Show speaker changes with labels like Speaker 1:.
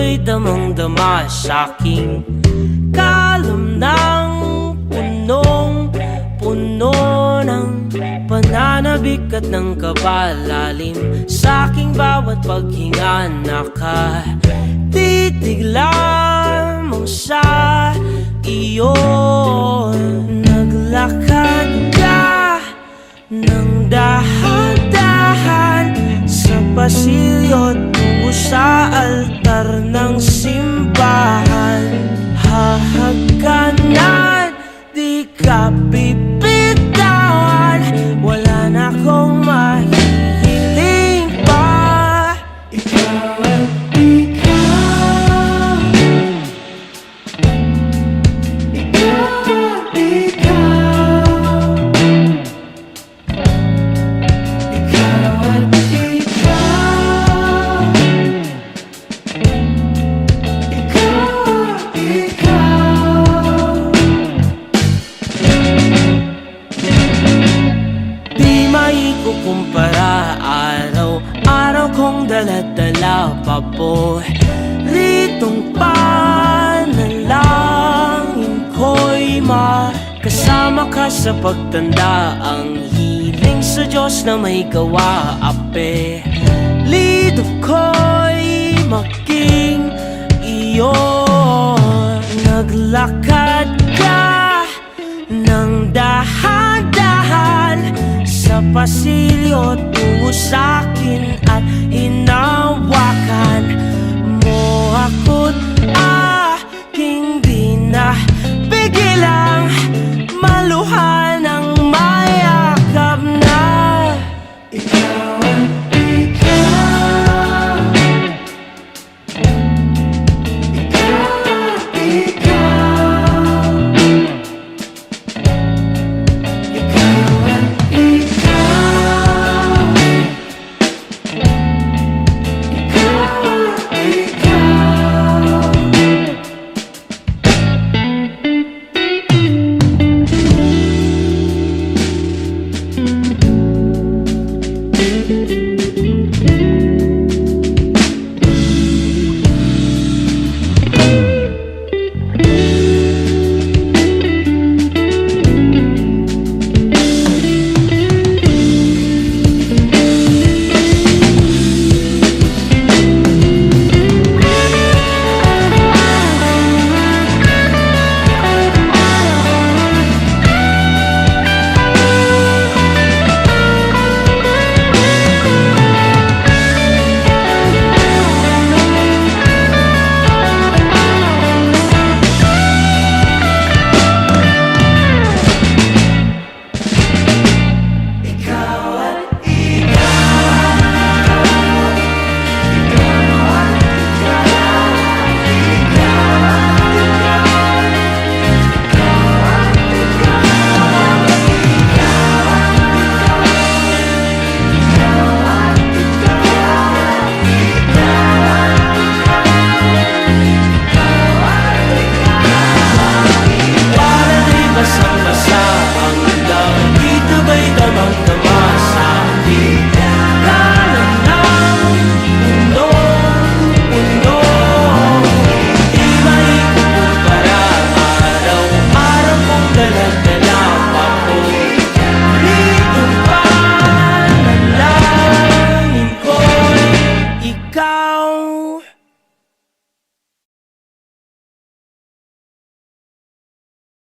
Speaker 1: ako'y damang-dama sa'king kalam ng punong-puno ng pananabik at ng kabalalim. Sa'king bawat paghinga nakatitig lamang sa iyo. Naglakad ka ng dahan-dahan sa pasilyo tungo sa altar ng simbahan. Hahagkanan, di ka bibitawan, wala na akong mahihiling pa. Ikaw at ikaw, ikaw at ikaw, ikaw at ikaw, di maikukumpara, araw-araw kong dala-dala paboritong panalangin ko'y makasama ka sa pagtanda. Ang hiling sa Diyos na may gawa, apelido ko'y maging iyo. Naglakad ka ng dahan-dahan sa pasilyo tungo sa'kin at hinawakan